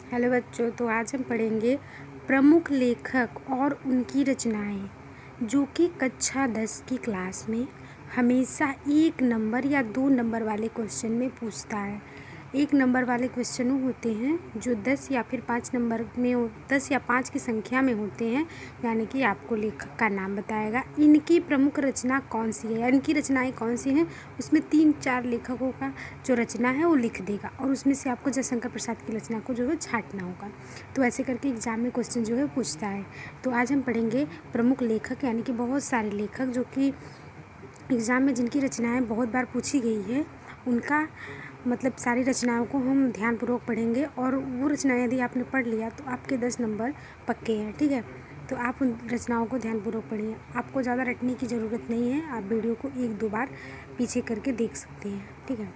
Hello बच्चों, तो आज हम पढ़ेंगे प्रमुख लेखक और उनकी रचनाएं, जो कि कक्षा 10 की क्लास में हमेशा 1 नंबर या 2 नंबर वाले क्वेश्चन में पूछता है। 1 नंबर वाले क्वेश्चन होते हैं जो 10 या फिर 5 नंबर में 10 या 5 की संख्या में होते हैं, यानी कि आपको लेखक का नाम बताएगा। इनकी प्रमुख रचना कौन सी है या इनकी रचनाएं कौन सी हैं, उसमें 3-4 लेखकों का जो रचना है वो लिख देगा और उसमें से आपको जयशंकर प्रसाद की रचना को जो है छांटना होगा। तो ऐसे करके एग्जाम में क्वेश्चन जो है पूछता है। तो आज हम पढ़ेंगे प्रमुख लेखक, यानी कि बहुत सारे लेखक जो कि एग्ज़ाम में जिनकी रचनाएं बहुत बार पूछी गई है, उनका मतलब सारी रचनाओं को हम ध्यानपूर्वक पढ़ेंगे। और वो रचनाएं यदि आपने पढ़ लिया तो आपके 10 नंबर पक्के हैं। ठीक है, तो आप उन रचनाओं को ध्यानपूर्वक पढ़िए। आपको ज़्यादा रटने की ज़रूरत नहीं है, आप वीडियो को 1-2 बार पीछे करके देख सकते हैं। ठीक है,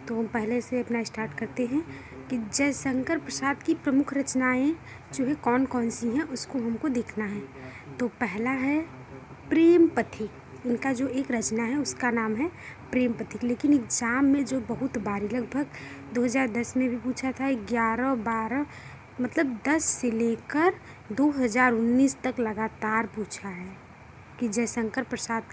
तो हम पहले से अपना स्टार्ट करते हैं कि जयशंकर प्रसाद की प्रमुख रचनाएं जो है कौन कौन सी हैं, उसको हमको देखना है। तो पहला है प्रेम पथिक। इनका जो एक रचना है उसका नाम है प्रेम पथिक, लेकिन एग्ज़ाम में जो बहुत बारी लगभग 2010 में भी पूछा था, 11-12 मतलब 10 से लेकर 2019 तक लगातार पूछा है कि जयशंकर प्रसाद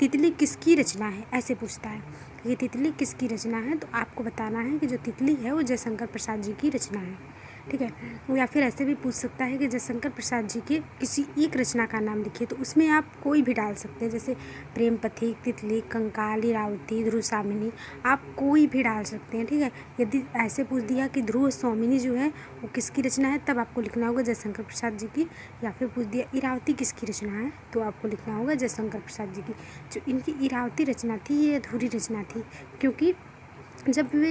तितली किसकी रचना है, ऐसे पूछता है। ये तितली किसकी रचना है, तो आपको बताना है कि जो तितली है वो जयशंकर प्रसाद जी की रचना है। ठीक है, या फिर ऐसे भी पूछ सकता है कि जयशंकर प्रसाद जी के किसी एक रचना का नाम लिखिए, तो उसमें आप कोई भी डाल सकते हैं, जैसे प्रेम पथिक, तितली, कंकाल, इरावती, ध्रुव स्वामिनी, आप कोई भी डाल सकते हैं। ठीक है, यदि ऐसे पूछ दिया कि ध्रुव स्वामिनी जो है वो किसकी रचना है, तब आपको लिखना होगा जयशंकर प्रसाद जी की। या फिर पूछ दिया इरावती किसकी रचना है, तो आपको लिखना होगा जयशंकर प्रसाद जी की। जो इनकी इरावती रचना थी ये अधूरी रचना थी, क्योंकि जब वे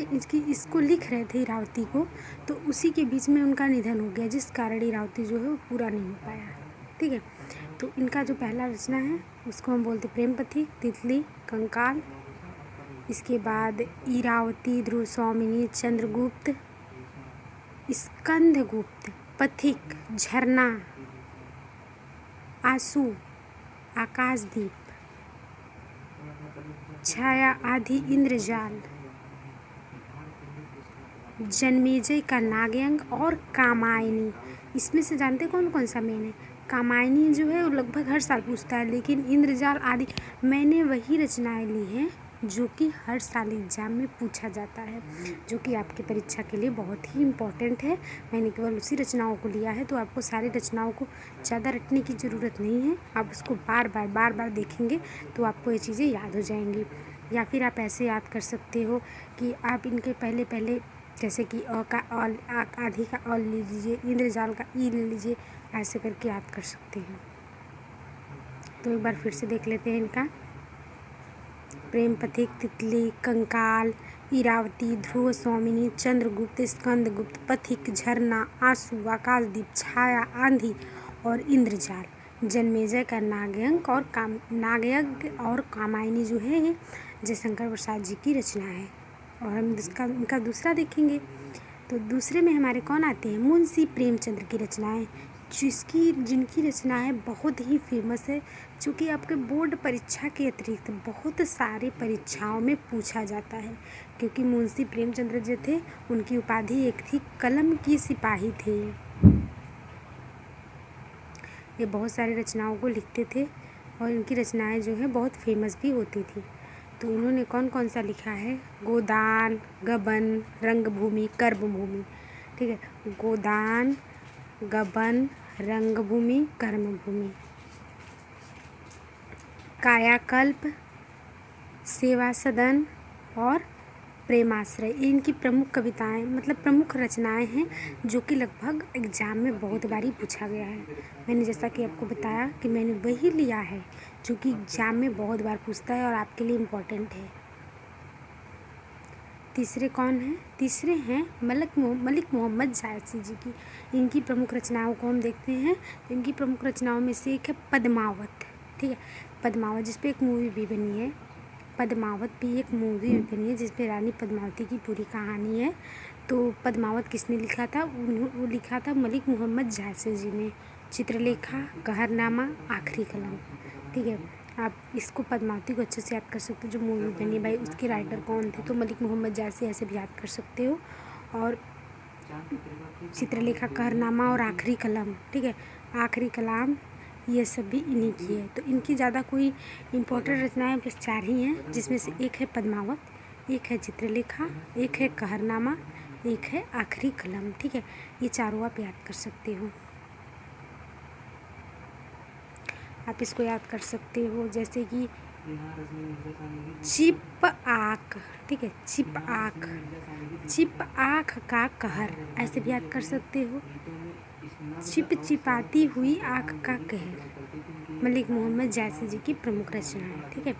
इसको लिख रहे थे इरावती को, तो उसी के बीच में उनका निधन हो गया, जिस कारण इरावती जो है वो पूरा नहीं हो पाया। ठीक है, तो इनका जो पहला रचना है उसको हम बोलते प्रेम पथिक, तितली, कंकाल, इसके बाद इरावती, ध्रुव स्वामिनी, चंद्रगुप्त, स्कंदगुप्त, पथिक, झरना, आंसू, आकाशदीप, छाया, आधी, इंद्रजाल, जन्मेजय का नागयंग और कामायनी। इसमें से जानते कौन कौन सा मेन है? कामायनी जो है वो लगभग हर साल पूछता है, लेकिन इंद्रजाल आदि मैंने वही रचनाएं ली हैं जो कि हर साल एग्जाम में पूछा जाता है, जो कि आपकी परीक्षा के लिए बहुत ही इम्पोर्टेंट है। मैंने केवल उसी रचनाओं को लिया है, तो आपको सारी रचनाओं को ज़्यादा रटने की ज़रूरत नहीं है। आप उसको बार बार देखेंगे तो आपको ये चीज़ें याद हो जाएंगी। या फिर आप ऐसे याद कर सकते हो कि आप इनके पहले जैसे कि अ का आधी का अ ले लीजिए, इंद्रजाल का ई ले लीजिए, ऐसे करके याद कर सकते हैं। तो एक बार फिर से देख लेते हैं इनका प्रेम पथिक, तितली, कंकाल, इरावती, ध्रुव स्वामिनी, चंद्रगुप्त, स्कंदगुप्त, पथिक, झरना, आंसू, आकाशदीप, छाया, आंधी और इंद्रजाल। जन्मेजय का नागयज्ञ और कामायनी जो है ये जयशंकर प्रसाद जी की रचना है। और हम इनका दूसरा देखेंगे तो दूसरे में हमारे कौन आते हैं? मुंशी प्रेमचंद्र की रचनाएं, जिनकी रचनाएं बहुत ही फेमस है, जो कि आपके बोर्ड परीक्षा के अतिरिक्त बहुत सारे परीक्षाओं में पूछा जाता है। क्योंकि मुंशी प्रेमचंद्र जो थे उनकी उपाधि एक थी कलम की सिपाही थे। ये बहुत सारी रचनाओं को लिखते थे और इनकी रचनाएं जो है बहुत फेमस भी होती थी। तो इन्होंने कौन कौन सा लिखा है? गोदान, गबन, रंगभूमि, कर्मभूमि। ठीक है, गोदान, गबन, रंगभूमि, कर्मभूमि, कायाकल्प, सेवा सदन और प्रेमाश्रय। ये इनकी प्रमुख कविताएं मतलब प्रमुख रचनाएं हैं, जो कि लगभग एग्ज़ाम में बहुत बारी पूछा गया है। मैंने जैसा कि आपको बताया कि मैंने वही लिया है जो कि एग्ज़ाम में बहुत बार पूछता है और आपके लिए इम्पोर्टेंट है। तीसरे कौन हैं? तीसरे हैं मलिक मोहम्मद जायसी जी की। इनकी प्रमुख रचनाओं को हम देखते हैं। तो इनकी प्रमुख रचनाओं में से एक है पद्मावत। ठीक है, पद्मावत जिस पे एक मूवी भी बनी है। पद्मावत भी एक मूवी भी बनी है जिस पे रानी पद्मावती की पूरी कहानी है। तो पद्मावत किसने लिखा था? वो लिखा था मलिक मोहम्मद जायसी जी ने। चित्रलेखा, कहरनामा, आखिरी कलम। ठीक है, आप इसको पद्मावती को अच्छे से याद कर सकते हो, जो मूवी बनी भाई उसके राइटर कौन थे, तो मलिक मोहम्मद जायसी ऐसे भी याद कर सकते हो। और चित्रलेखा, कहरनामा और आखिरी कलम, ठीक है, आखिरी कलाम, ये सब भी इन्हीं की है। तो इनकी ज़्यादा कोई इम्पोर्टेंट रचनाएं बस 4 ही हैं, जिसमें से एक है पद्मावत, एक है चित्रलेखा, एक है कहरनामा, एक है आखिरी कलम, ठीक है। ये चारों आप याद कर सकते हो। आप इसको याद कर सकते हो जैसे कि चिप आँख, ठीक है, चिप आँख, चिप आँख का कहर, ऐसे भी याद कर सकते हो। चिप चिपाती हुई आँख का कहर, मलिक मोहम्मद जैसी जी की प्रमुख रचना है, ठीक है।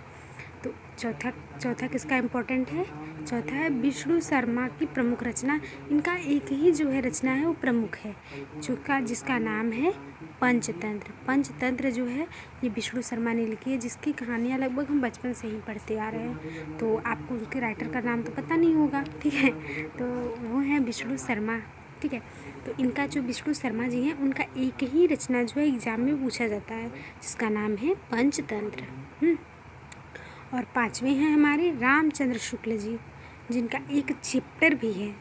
तो चौथा किसका इम्पोर्टेंट है? चौथा है विष्णु शर्मा की प्रमुख रचना। इनका एक ही जो है रचना है वो प्रमुख है, जिसका नाम है पंचतंत्र। पंचतंत्र जो है ये विष्णु शर्मा ने लिखी है, जिसकी कहानियाँ लगभग हम बचपन से ही पढ़ते आ रहे हैं। तो आपको उनके राइटर का नाम तो पता नहीं होगा, ठीक है, तो वो हैं विष्णु शर्मा, ठीक है। तो इनका जो विष्णु शर्मा जी हैं उनका एक ही रचना जो है एग्जाम में पूछा जाता है, जिसका नाम है पंचतंत्र। और 5वें हैं हमारे रामचंद्र शुक्ल जी, जिनका एक चैप्टर भी है,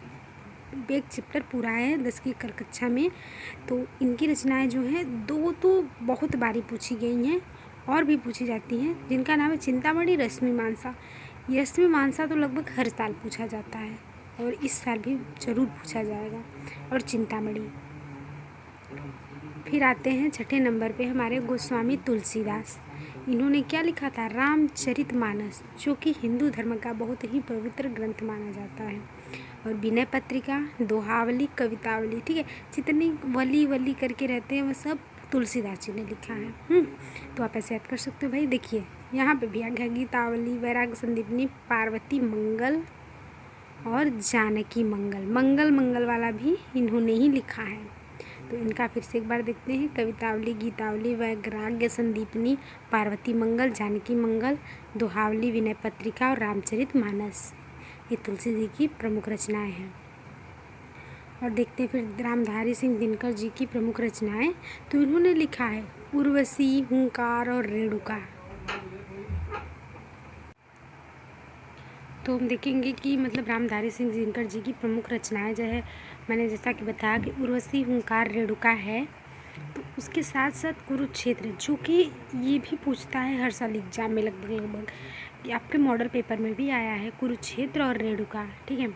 एक चैप्टर पूरा है 10वीं कक्षा में। तो इनकी रचनाएं जो हैं 2 तो बहुत बारी पूछी गई हैं और भी पूछी जाती हैं, जिनका नाम है चिंतामणि, रश्मि मानसा। रश्मि मानसा तो लगभग हर साल पूछा जाता है और इस साल भी ज़रूर पूछा जाएगा, और चिंतामणि। फिर आते हैं 6ठे नंबर पे हमारे गोस्वामी तुलसीदास। इन्होंने क्या लिखा था? रामचरितमानस, जो कि हिंदू धर्म का बहुत ही पवित्र ग्रंथ माना जाता है। और विनय पत्रिका, दोहावली, कवितावली, ठीक है, जितनी वली करके रहते हैं वो सब तुलसीदास जी ने लिखा है। तो आप ऐसे याद कर सकते हो भाई। देखिए यहाँ पे भी आ गया गीतावली, वैराग्य संदीपनी, पार्वती मंगल और जानकी मंगल। मंगल वाला भी इन्होंने ही लिखा है। तो इनका फिर से एक बार देखते हैं। कवितावली, गीतावली, वैराग्य संदीपनी, पार्वती मंगल, जानकी मंगल, दोहावली, विनय पत्रिका और रामचरितमानस, ये तुलसी जी की प्रमुख रचनाएं हैं। और देखते हैं फिर रामधारी सिंह दिनकर जी की प्रमुख रचनाएं। तो इन्होंने लिखा है उर्वशी, हुंकार और रेणुका। तो हम देखेंगे कि मतलब रामधारी सिंह दिनकर जी की प्रमुख रचनाएं जो है, मैंने जैसा कि बताया कि उर्वशी, हुंकार, रेणुका है। तो उसके साथ साथ कुरुक्षेत्र, जो कि ये भी पूछता है हर साल एग्जाम में लगभग आपके मॉडल पेपर में भी आया है, कुरुक्षेत्र और रेणुका, ठीक है।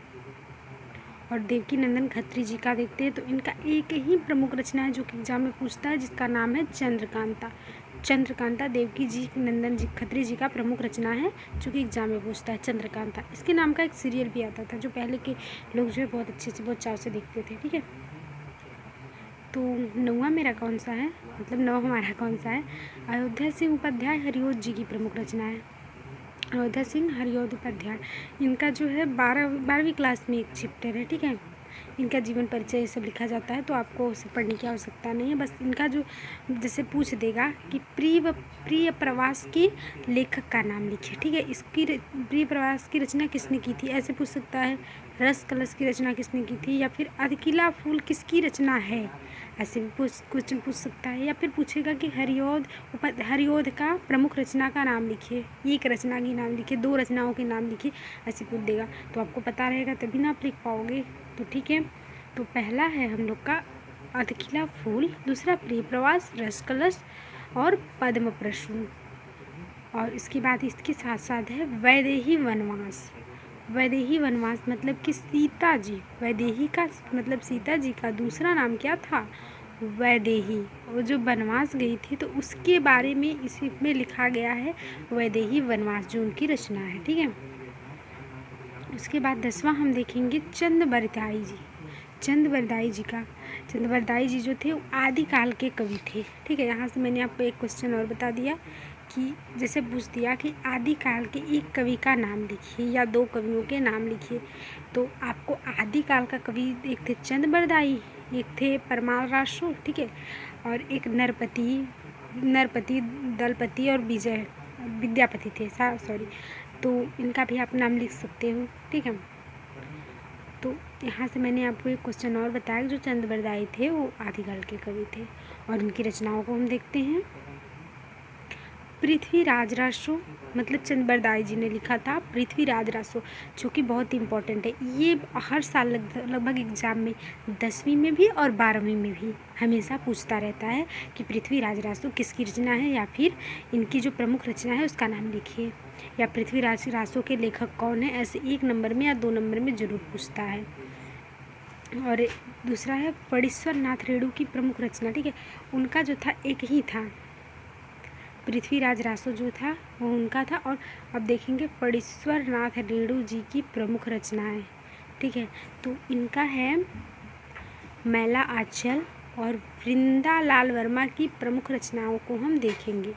और देवकी नंदन खत्री जी का देखते हैं। तो इनका एक ही प्रमुख रचना है जो कि एग्जाम में पूछता है, जिसका नाम है चंद्रकांता। चंद्रकांता देवकी जी नंदन जी खत्री जी का प्रमुख रचना है, जो कि एग्जाम में पूछता है, चंद्रकांता। इसके नाम का एक सीरियल भी आता था, जो पहले के लोग जो है बहुत अच्छे से बहुत चाव से देखते थे, ठीक है। तो 9वां मेरा कौन सा है, मतलब 9 हमारा कौन सा है? अयोध्या सिंह उपाध्याय हरिओध जी की प्रमुख रचना है। अयोध्या सिंह हरिओध उपाध्याय, इनका जो है 12वीं क्लास में एक चैप्टर है, ठीक है। इनका जीवन परिचय ये सब लिखा जाता है, तो आपको उसे पढ़ने की आवश्यकता नहीं है। बस इनका जो जैसे पूछ देगा कि प्रिय प्रवास के लेखक का नाम लिखिए, ठीक है। इसकी प्रिय प्रवास की रचना किसने की थी, ऐसे पूछ सकता है। रस कलश की रचना किसने की थी, या फिर अधकिला फूल किसकी रचना है, ऐसे भी क्वेश्चन पूछ सकता है। या फिर पूछेगा कि हरिओध का प्रमुख रचना का नाम लिखिए, एक रचना की नाम लिखिए, 2 रचनाओं के नाम लिखिए, ऐसे पूछ देगा। तो आपको पता रहेगा तभी ना आप लिख पाओगे। तो ठीक है, तो पहला है हम लोग का अधकिला फूल, दूसरा प्रिय प्रवास, रस कलश और पद्म प्रसून। और इसके बाद इसके साथ साथ है वैदेही वनवास। वैदेही वनवास मतलब कि सीता जी, वैदेही का मतलब सीता जी का दूसरा नाम क्या था? वैदेही। वो जो वनवास गई थी तो उसके बारे में इसी में लिखा गया है, वैदेही वनवास, जो उनकी रचना है, ठीक है। उसके बाद 10वां हम देखेंगे चंद्रबरदाई जी। चंद्रबरदाई जी जो थे वो आदिकाल के कवि थे, ठीक है। यहाँ से मैंने आपको एक क्वेश्चन और बता दिया कि जैसे पूछ दिया कि आदिकाल के एक कवि का नाम लिखिए या 2 कवियों के नाम लिखिए, तो आपको आदिकाल का कवि एक थे चंद्रबरदाई, एक थे परमाल रासो, ठीक है, और एक नरपति, दलपति और विद्यापति थे, सॉरी। तो इनका भी आप नाम लिख सकते हो, ठीक है। तो यहाँ से मैंने आपको एक क्वेश्चन और बताया कि जो चंद्रबरदाई थे वो आदिकाल के कवि थे। और उनकी रचनाओं को हम देखते हैं। पृथ्वीराज रासो मतलब चंद बरदाई जी ने लिखा था पृथ्वीराज रासो, जो कि बहुत इंपॉर्टेंट है। ये हर साल लगभग एग्ज़ाम में 10वीं में भी और 12वीं में भी हमेशा पूछता रहता है कि पृथ्वीराज रासो किसकी रचना है, या फिर इनकी जो प्रमुख रचना है उसका नाम लिखिए, या पृथ्वीराज रासो के लेखक कौन है, ऐसे 1 नंबर में या 2 नंबर में ज़रूर पूछता है। और दूसरा है फणीश्वर नाथ रेणु की प्रमुख रचना, ठीक है, उनका जो था एक ही था, पृथ्वीराज रासो जो था वो उनका था। और अब देखेंगे फणीश्वर नाथ रेणु जी की प्रमुख रचनाएं, ठीक है, तो इनका है मैला आंचल और वृंदालाल वर्मा की प्रमुख रचनाओं को हम देखेंगे।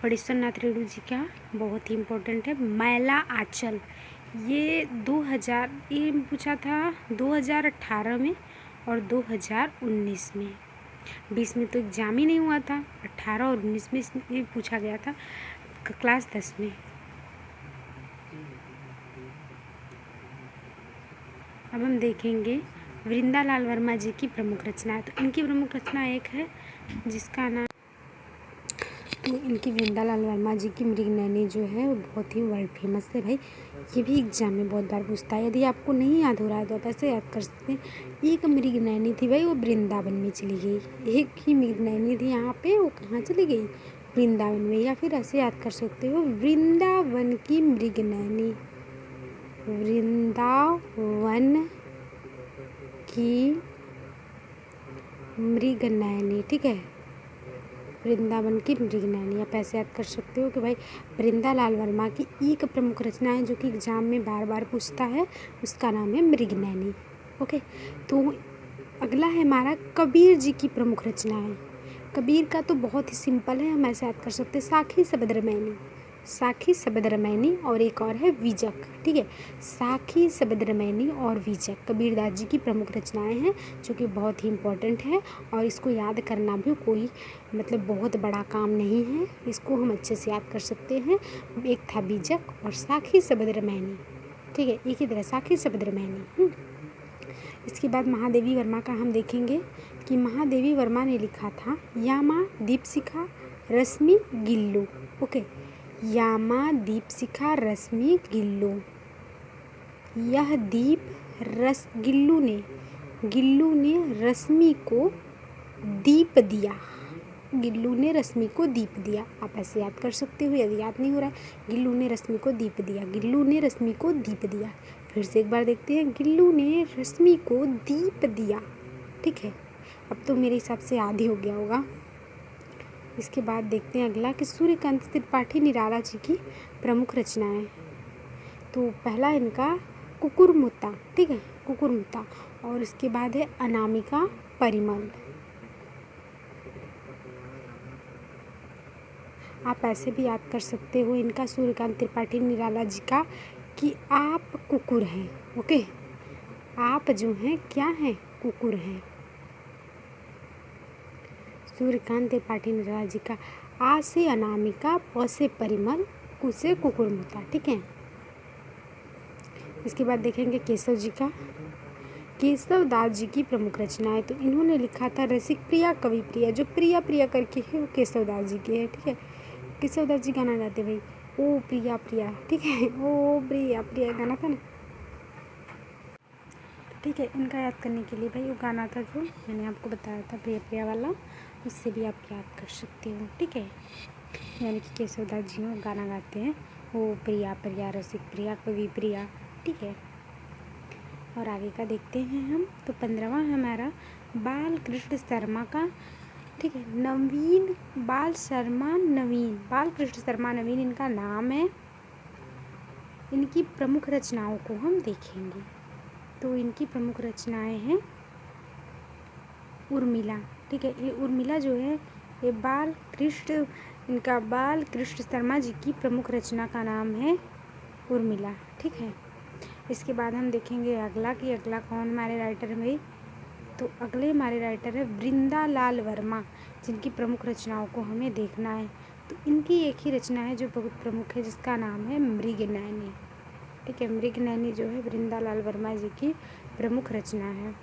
फणीश्वर नाथ रेणु जी का बहुत ही इम्पोर्टेंट है मैला आंचल, ये 2000 ये पूछा था 2018 में और 2019 में। 20 में तो एग्ज़ाम ही नहीं हुआ था, 18 और 19 में ये पूछा गया था क्लास 10 में। अब हम देखेंगे वृंदालाल वर्मा जी की प्रमुख रचना है। तो इनकी प्रमुख रचना एक है जिसका नाम, तो इनकी वृंदालाल वर्मा जी की मृगनयनी जो है वो बहुत ही वर्ल्ड फेमस है भाई, ये भी एग्जाम में बहुत बार पूछता है। यदि आपको नहीं याद हो रहा है तो आप ऐसे याद कर सकते हैं। एक मृगनयनी थी भाई, वो वृंदावन में चली गई। एक ही मृगनयनी थी यहाँ पे, वो कहाँ चली गई, वृंदावन में। या फिर ऐसे याद कर सकते हो वृंदावन की मृगनयनी, वृंदावन की मृगनयनी, ठीक है, वृंदावन की मृगनयनी। आप ऐसे याद कर सकते हो कि भाई वृंदालाल वर्मा की एक प्रमुख रचना है जो कि एग्जाम में बार बार पूछता है, उसका नाम है मृगनयनी। ओके, तो अगला है हमारा कबीर जी की प्रमुख रचना है। कबीर का तो बहुत ही सिंपल है, हम ऐसे याद कर सकते हैं साखी शबद रामायणी, साखी शबद रामायणी, और एक और है विजक, ठीक है, साखी शबद रामायणी और विजक कबीरदास जी की प्रमुख रचनाएं हैं जो कि बहुत ही इम्पोर्टेंट है। और इसको याद करना भी कोई मतलब बहुत बड़ा काम नहीं है, इसको हम अच्छे से याद कर सकते हैं। एक था विजक और साखी शबद रामायणी, ठीक है, एक ही तरह साखी शबद रामायणी। इसके बाद महादेवी वर्मा का हम देखेंगे कि महादेवी वर्मा ने लिखा था यामा दीपशिखा रश्मि गिल्लू। ओके, यामा दीपशिखा रश्मि गिल्लू, यह दीप गिल्लू ने रश्मि को दीप दिया, गिल्लू ने रश्मि को दीप दिया। आप ऐसे याद कर सकते हो यदि याद नहीं हो रहा है, गिल्लू ने रश्मि को दीप दिया, गिल्लू ने रश्मि को दीप दिया। फिर से एक बार देखते हैं, गिल्लू ने रश्मि को दीप दिया, ठीक है। अब तो मेरे हिसाब से याद ही हो गया होगा। इसके बाद देखते हैं अगला कि सूर्यकांत त्रिपाठी निराला जी की प्रमुख रचनाएं। तो पहला इनका कुकुरमुत्ता, ठीक है, कुकुरमुत्ता, और इसके बाद है अनामिका परिमल। आप ऐसे भी याद कर सकते हो इनका सूर्यकांत त्रिपाठी निराला जी का कि आप कुकुर हैं। ओके, आप जो हैं क्या हैं, कुकुर हैं। सूर्यकांत त्रिपाठी निराला जी का आ से अनामिका, प से परिमल, कु से कुकुरमुत्ता, ठीक है। इसके बाद देखेंगे केशव जी का, केशव दास जी की प्रमुख रचनाएं। तो इन्होंने लिखा था रसिक प्रिया कवि प्रिया, जो प्रिया प्रिया करके है वो केशव दास जी के है, ठीक है। केशव दास जी गाना गाते भाई, ओ प्रिया प्रिया, ठीक है, ओ प्रिया प्रिया गाना था ना, ठीक है। इनका याद करने के लिए भाई वो गाना था जो मैंने आपको बताया था प्रिया प्रिया वाला, उससे भी आप याद कर सकते हो, ठीक है। यानी कि केशव दास जी वो गाना गाते हैं, ओ प्रिया प्रिया रसिक प्रिया कवि प्रिया, ठीक है। और आगे का देखते हैं हम। तो 15वां हमारा बाल कृष्ण शर्मा का, ठीक है, नवीन बाल कृष्ण शर्मा नवीन इनका नाम है। इनकी प्रमुख रचनाओं को हम देखेंगे। तो इनकी प्रमुख रचनाएं हैं उर्मिला, ठीक है, ये उर्मिला जो है ये इनका बाल कृष्ण शर्मा जी की प्रमुख रचना का नाम है उर्मिला, ठीक है। इसके बाद हम देखेंगे अगला कि अगला कौन हमारे राइटर है भाई। तो अगले हमारे राइटर है वृंदालाल वर्मा, जिनकी प्रमुख रचनाओं को हमें देखना है। तो इनकी एक ही रचना है जो बहुत प्रमुख है, जिसका नाम है मृगनयनी, ठीक है। मृगनयनी जो है वृंदालाल वर्मा जी की प्रमुख रचना है।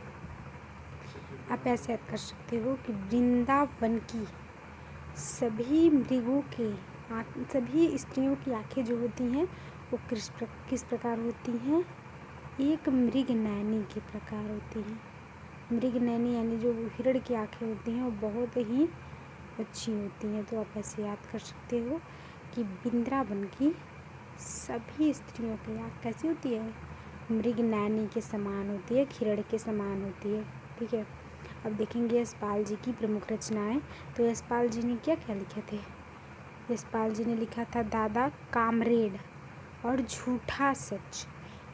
आप ऐसे याद कर सकते हो कि वृंदावन की सभी मृगों के सभी स्त्रियों की आँखें जो होती हैं वो किस प्रकार होती हैं? एक मृग नैनी के प्रकार होती हैं। मृग नैनी यानी जो हिरण की आँखें होती हैं वो बहुत ही अच्छी होती हैं। तो आप ऐसे याद कर सकते हो कि वृंदावन की सभी स्त्रियों की आँख कैसी होती है? मृग नैनी के समान होती है, हिरण के समान होती है। ठीक है, अब देखेंगे यशपाल जी की प्रमुख रचनाएं। तो यशपाल जी ने क्या क्या लिखे थे? यशपाल जी ने लिखा था दादा कामरेड और झूठा सच।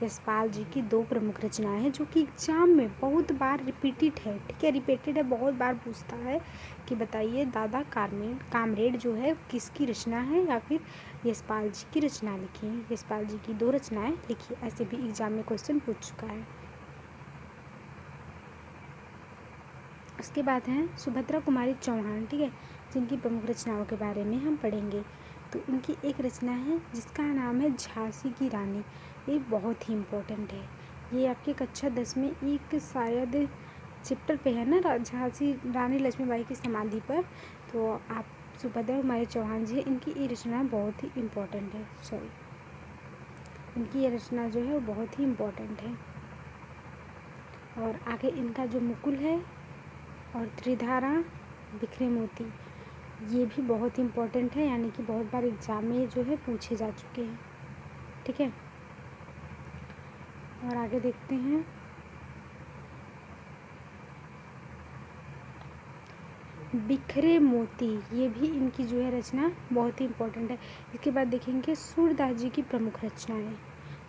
यशपाल जी की 2 प्रमुख रचनाएं हैं जो कि एग्जाम में बहुत बार रिपीटेड है। ठीक है, रिपीटेड है, बहुत बार पूछता है कि बताइए दादा कामरेड जो है किसकी रचना है या फिर यशपाल जी की रचना लिखी है। यशपाल जी की 2 रचनाएं लिखी, ऐसे भी एग्जाम में क्वेश्चन पूछ चुका है। उसके बाद हैं सुभद्रा कुमारी चौहान। ठीक है, जिनकी प्रमुख रचनाओं के बारे में हम पढ़ेंगे। तो उनकी एक रचना है जिसका नाम है झांसी की रानी। ये बहुत ही इम्पोर्टेंट है, ये आपके कक्षा 10 में एक शायद चैप्टर पे है ना, झांसी रानी लक्ष्मीबाई की समाधि पर। तो आप सुभद्रा कुमारी चौहान जी इनकी ये रचना बहुत ही इम्पोर्टेंट है। सॉरी, इनकी ये रचना जो है वो बहुत ही इम्पोर्टेंट है। और आगे इनका जो मुकुल है और त्रिधारा बिखरे मोती, ये भी बहुत इम्पोर्टेंट है, यानी कि बहुत बार एग्जाम में जो है पूछे जा चुके हैं। ठीक है, और आगे देखते हैं बिखरे मोती, ये भी इनकी जो है रचना बहुत ही इम्पोर्टेंट है। इसके बाद देखेंगे सूरदास जी की प्रमुख रचनाएं।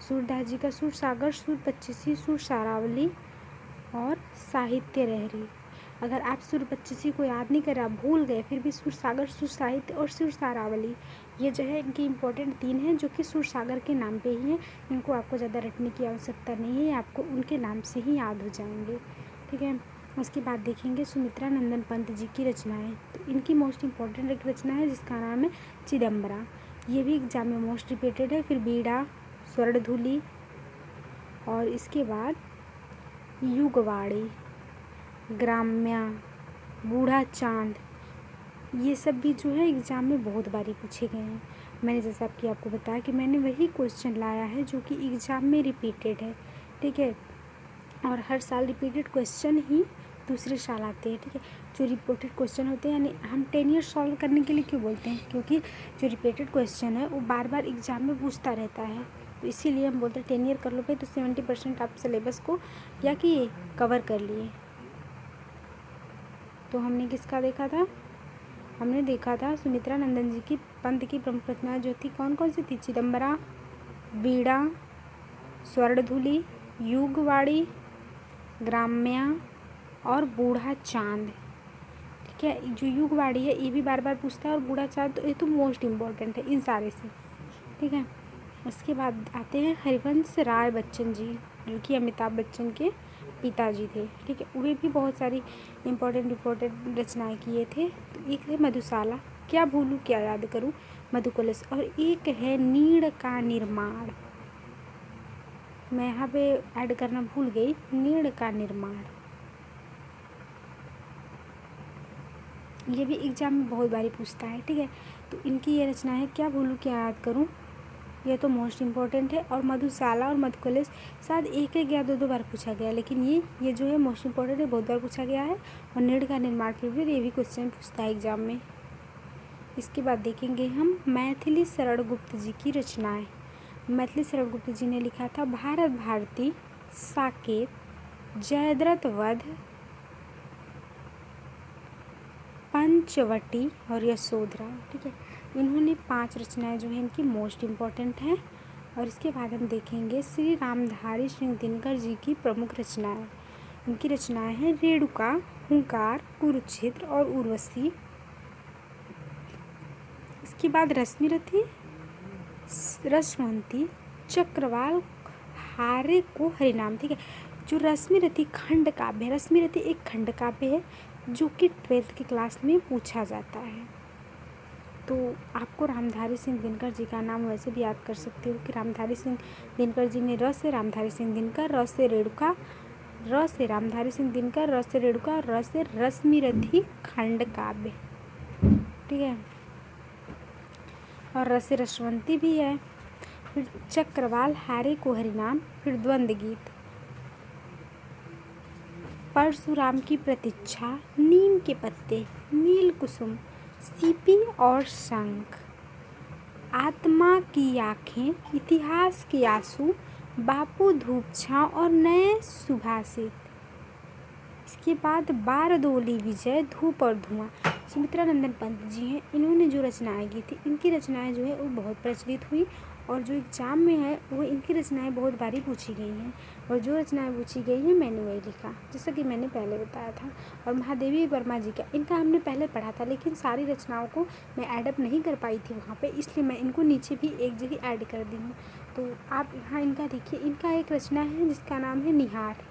सूरदास जी का सुर सागर, सुर पच्चीसी, सुर सारावली और साहित्य लहरी। अगर आप सुर पच्चीसी को याद नहीं कर, आप भूल गए, फिर भी सुर सागर, सुर साहित्य और सुर सारावली, ये जो है इनकी इम्पोर्टेंट 3 हैं जो कि सुर सागर के नाम पे ही हैं। इनको आपको ज़्यादा रटने की आवश्यकता नहीं है, आपको उनके नाम से ही याद हो जाएंगे। ठीक है, उसके बाद देखेंगे सुमित्रा नंदन पंत जी की रचनाएं। तो इनकी मोस्ट इम्पॉर्टेंट एक रचना है जिसका नाम है चिदम्बरा। ये भी एग्जाम में मोस्ट रिपीटेड है। फिर बीड़ा, स्वर्णधूली और इसके बाद युगवाड़ी, ग्राम्या, बूढ़ा चांद, ये सब भी जो है एग्ज़ाम में बहुत बारी पूछे गए हैं। मैंने जैसा कि आपको बताया कि मैंने वही क्वेश्चन लाया है जो कि एग्ज़ाम में रिपीटेड है। ठीक है, और हर साल रिपीटेड क्वेश्चन ही दूसरे साल आते हैं। ठीक है, जो रिपीटेड क्वेश्चन होते हैं, यानी हम 10 ईयर सॉल्व करने के लिए क्यों बोलते हैं? क्योंकि जो रिपीटेड क्वेश्चन है वो बार बार एग्जाम में पूछता रहता है, तो इसीलिए हम बोलते हैं 10 ईयर कर लो भाई, तो 70% आप सिलेबस को क्या किए, कवर कर लिए। तो हमने किसका देखा था? हमने देखा था सुमित्रा नंदन जी की पंत की प्रमुख रचनाएं जो थी, कौन कौन सी थी? चिदम्बरा, वीणा, स्वर्णधूली, युगवाड़ी, ग्राम्या और बूढ़ा चांद। ठीक है, जो युगवाड़ी है ये भी बार बार पूछता है, और बूढ़ा चांद तो ये तो मोस्ट इम्पॉर्टेंट है इन सारे से। ठीक है, उसके बाद आते हैं हरिवंश राय बच्चन जी, जो कि अमिताभ बच्चन के पिताजी थे। ठीक है, वे भी बहुत सारी इम्पोर्टेंट रचनाएं किए थे। तो एक है मधुशाला, क्या भूलूं क्या याद करूं, मधुकलश, और एक है नीड़ का निर्माण। मैं यहाँ पे ऐड करना भूल गई, नीड़ का निर्माण। ये भी एग्जाम में बहुत बारी पूछता है। ठीक है, तो इनकी ये रचना है, क्या भूलूं क्या याद करूं, ये तो मोस्ट इम्पॉर्टेंट है। और मधुशाला और मधुकलश शायद एक या दो बार पूछा गया, लेकिन ये जो है मोस्ट इम्पॉर्टेंट है, बहुत बार पूछा गया है। और नीड़ का निर्माण फिर भी ये भी क्वेश्चन पूछता है एग्जाम में। इसके बाद देखेंगे हम मैथिली शरण गुप्त जी की रचनाएं। मैथिली शरण गुप्त जी ने लिखा था भारत भारती, साकेत, जयद्रथ वध, पंचवटी और यशोधरा। ठीक है, इन्होंने 5 रचनाएं जो हैं इनकी मोस्ट इम्पॉर्टेंट हैं। और इसके बाद हम देखेंगे श्री रामधारी सिंह दिनकर जी की प्रमुख रचनाएं। इनकी रचनाएं हैं रेणुका, हुंकार, कुरुक्षेत्र और उर्वशी। इसके बाद रश्मिरथी, रसवंती, चक्रवाल, हारे को हरिनाम। ठीक है, जो रश्मिरथी खंड काव्य है, रश्मिरथी एक खंड काव्य है जो कि 12th की क्लास में पूछा जाता है। तो आपको रामधारी सिंह दिनकर जी का नाम वैसे भी याद कर सकते हो कि रामधारी सिंह दिनकर जी ने र से रामधारी सिंह दिनकर, र से रेणुका, र से रामधारी सिंह दिनकर, र से रेणुका, र से रश्मिरथी खंड काव्य, ठीक है, और र से रसवंती भी है। फिर चक्रवाल हारे को हरिनाम, फिर द्वंद्व गीत, परशुराम की प्रतीक्षा, नीम के पत्ते, नील कुसुम, सीपी और शंख, आत्मा की आँखें, इतिहास के आंसू, बापू धूप छाँव और नए सुभाषित। इसके बाद बारदोली विजय, धूप और धुआं। सुमित्रा नंदन पंत जी हैं, इन्होंने जो रचनाएं की थी, इनकी रचनाएं जो है वो बहुत प्रचलित हुई और जो एग्जाम में है वो इनकी रचनाएं बहुत बारी पूछी गई हैं और जो रचनाएं पूछी गई हैं मैंने वही लिखा, जैसा कि मैंने पहले बताया था। और महादेवी वर्मा जी का, इनका हमने पहले पढ़ा था लेकिन सारी रचनाओं को मैं ऐडअप नहीं कर पाई थी वहाँ पे, इसलिए मैं इनको नीचे भी एक जगह ऐड कर दी हूँ। तो आप यहाँ इनका देखिए, इनका एक रचना है जिसका नाम है निहार,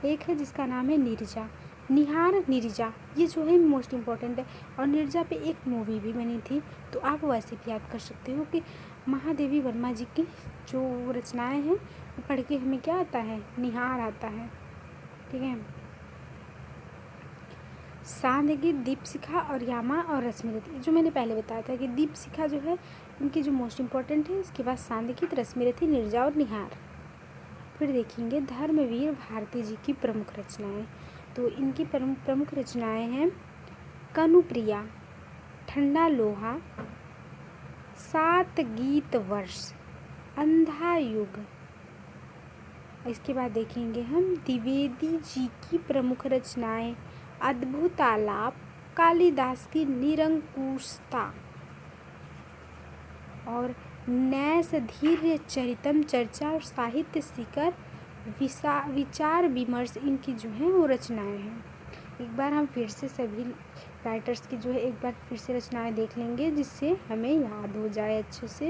एक है जिसका नाम है नीरजा। निहार नीरजा ये जो है मोस्ट इम्पॉर्टेंट है, और नीरजा पे एक मूवी भी बनी थी, तो आप वैसे भी याद कर सकते हो कि महादेवी वर्मा जी की जो रचनाएं हैं वो पढ़ के हमें क्या आता है, निहार आता है, ठीक है। सांदगी, दीपशिखा और यामा और रश्मिरथी, जो मैंने पहले बताया था कि दीपशिखा जो है इनकी जो मोस्ट इम्पॉर्टेंट है, इसके बाद सांदगी, रश्मिरथी, नीरजा और निहार। फिर देखेंगे धर्मवीर भारती जी की प्रमुख रचनाएं, तो इनकी प्रमुख रचनाएं हैं कनुप्रिया, ठंडा लोहा, 7 गीत वर्ष, अंधा युग। इसके बाद देखेंगे हम द्विवेदी जी की प्रमुख रचनाएं अद्भुत आलाप, कालिदास की निरंकुशता और नैस धीर्य चरितम चर्चा और साहित्य शिखर विचार विमर्श, इनकी जो है वो रचनाएं हैं। एक बार हम फिर से सभी राइटर्स की जो है एक बार फिर से रचनाएं देख लेंगे जिससे हमें याद हो जाए अच्छे से,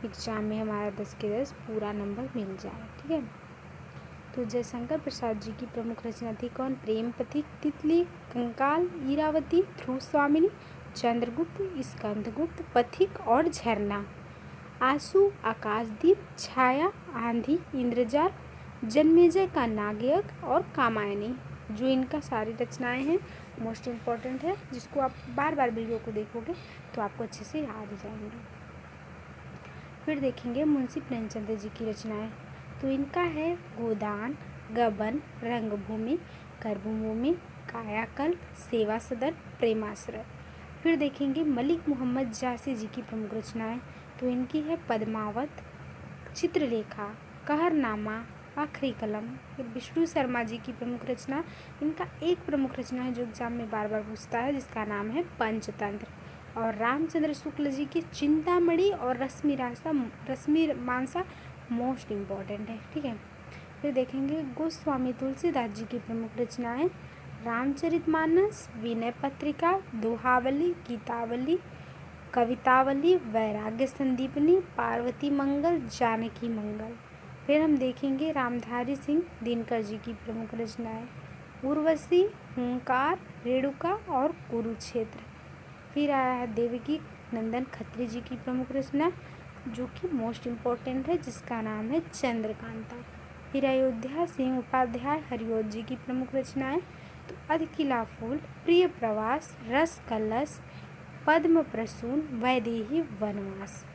एग्जाम में हमारा 10 के 10 पूरा नंबर मिल जाए, ठीक है। तो जयशंकर प्रसाद जी की प्रमुख रचना थी कौन, प्रेम पथिक, तितली, कंकाल, ईरावती, ध्रुव स्वामिनी, चंद्रगुप्त, स्कंदगुप्त, पथिक और झरना। आंसू, आकाशदीप, छाया, आंधी, इंद्रजाल, जन्मेजय का नागयज्ञ और कामायनी, जो इनका सारी रचनाएं हैं मोस्ट इम्पॉर्टेंट है, जिसको आप बार बार वीडियो को देखोगे तो आपको अच्छे से याद हो जाएंगे। फिर देखेंगे मुंशी प्रेमचंद जी की रचनाएं, तो इनका है गोदान, गबन, रंगभूमि, कर्मभूमि, कायाकल्प, सेवा सदन, प्रेमाश्रय। फिर देखेंगे मलिक मोहम्मद जासी जी की प्रमुख रचनाएं, तो इनकी है पद्मावत, चित्रलेखा, कहरनामा, आखिरी कलम। फिर विष्णु शर्मा जी की प्रमुख रचना, इनका एक प्रमुख रचना है जो एग्जाम में बार बार पूछता है, जिसका नाम है पंचतंत्र। और रामचंद्र शुक्ल जी की चिंतामणि और रश्मि मानसा मोस्ट इम्पॉर्टेंट है, ठीक है। फिर देखेंगे गोस्वामी तुलसीदास जी की प्रमुख रचनाएं रामचरितमानस, विनय पत्रिका, दोहावली, गीतावली, कवितावली, वैराग्य संदीपनी, पार्वती मंगल, जानकी मंगल। फिर हम देखेंगे रामधारी सिंह दिनकर जी की प्रमुख रचनाएं उर्वशी, हुंकार, रेणुका और कुरुक्षेत्र। फिर आया है देवकी नंदन खत्री जी की प्रमुख रचना जो कि मोस्ट इम्पॉर्टेंट है, जिसका नाम है चंद्रकांता। फिर अयोध्या सिंह उपाध्याय हरिओत जी की प्रमुख रचनाएं, तो अधकिला फूल, प्रिय प्रवास, रस कलश, पद्म प्रसून, वैदेही वनवास।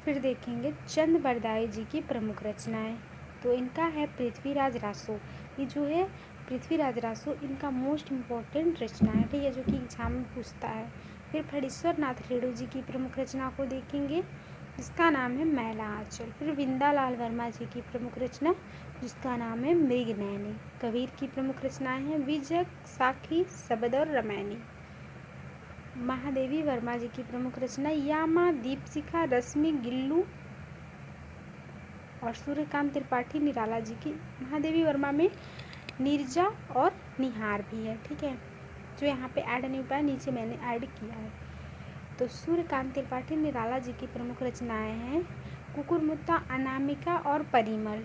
फिर देखेंगे चंद बरदाई जी की प्रमुख रचनाएं, तो इनका है पृथ्वीराज रासो। ये जो है पृथ्वीराज रासो इनका मोस्ट इम्पॉर्टेंट रचना है, ठीक है, जो कि एग्जाम में पूछता है। फिर फणीश्वर नाथ रेणु जी की प्रमुख रचना को देखेंगे, जिसका नाम है मैला आंचल। फिर विंदालाल वर्मा जी की प्रमुख रचना जिसका नाम है मृगनयनी। कबीर की प्रमुख रचनाएं हैं विजय, साखी, शबद और रामायणी। महादेवी वर्मा जी की प्रमुख रचना यामा, दीपशिखा, रश्मि, गिल्लू और सूर्यकांत त्रिपाठी निराला जी की। महादेवी वर्मा में नीरजा और निहार भी है, ठीक है, जो यहाँ पे ऐड नहीं हुआ, नीचे मैंने ऐड किया है। तो सूर्यकांत त्रिपाठी निराला जी की प्रमुख रचनाएं हैं कुकुरमुत्ता, अनामिका और परिमल।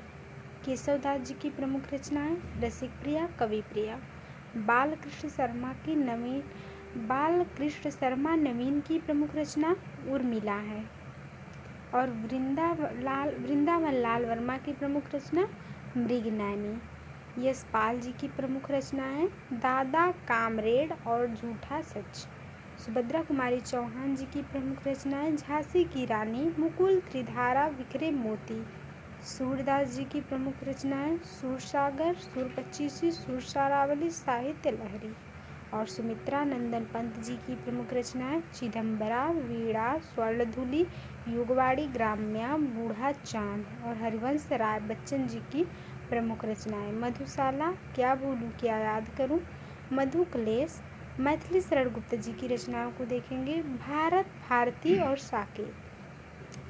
केशवदास जी की प्रमुख रचनाएं रसिक प्रिया, कवि प्रिया। बालकृष्ण शर्मा नवीन की प्रमुख रचना उर्मिला है। और वृंदावन लाल वर्मा की प्रमुख रचना मृगनयनी। यशपाल जी की प्रमुख रचनाएं दादा कामरेड और झूठा सच। सुभद्रा कुमारी चौहान जी की प्रमुख रचनाएं झांसी की रानी, मुकुल, त्रिधारा, विक्रम मोती। सूरदास जी की प्रमुख रचनाएं सूरसागर, सूरपच्चीसी, सूरसारावली, साहित्य लहरी। और सुमित्रा नंदन पंत जी की प्रमुख रचनाएं चिदम्बरा, वीणा, स्वर्णधुली, युगवाड़ी ग्राम्या, बूढ़ा चांद। और हरिवंश राय बच्चन जी की प्रमुख रचनाएं मधुशाला, क्या भूलूं क्या याद करूं, मधुक्लेश। मैथिली शरण गुप्त जी की रचनाओं को देखेंगे भारत भारती और साकेत,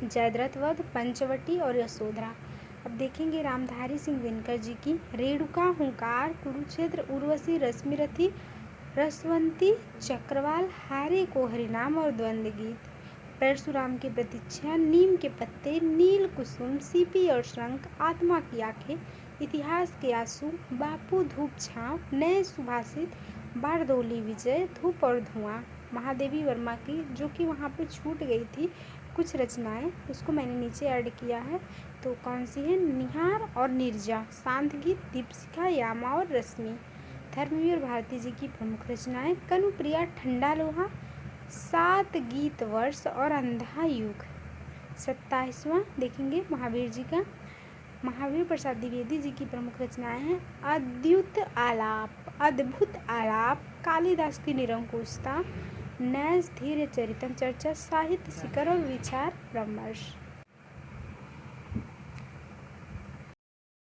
जयद्रथ वध, पंचवटी और यशोधरा। अब देखेंगे रामधारी सिंह दिनकर जी की रेणुका, हुंकार, कुरुक्षेत्र, उर्वशी, रश्मिरथी, रसवंती, चक्रवाल, हारे को हरिनाम और द्वंद्व गीत। परशुराम की प्रतीक्षा, नीम के पत्ते, नील कुसुम, सीपी और शंख, आत्मा की आंखें, इतिहास के आंसू, बापू, धूप छांव, नए सुभाषित, बारदौली विजय, धूप और धुआं। महादेवी वर्मा की जो कि वहाँ पे छूट गई थी कुछ रचनाएं, उसको मैंने नीचे ऐड किया है। तो कौन सी है, निहार और निर्जा, शांत गीत, दीपशिखा, यामा और रश्मि। धर्मवीर भारती जी की प्रमुख रचनाएं कनुप्रिया, ठंडा लोहा, 7 गीत वर्ष और अंधा युग। 27वां देखेंगे महावीर जी का, महावीर प्रसाद द्विवेदी जी की प्रमुख रचनाएं हैं अद्भुत आलाप, कालिदास की निरंकुशता, नैष, धीर चरितम चर्चा, साहित्य शिखर और विचार परामर्श।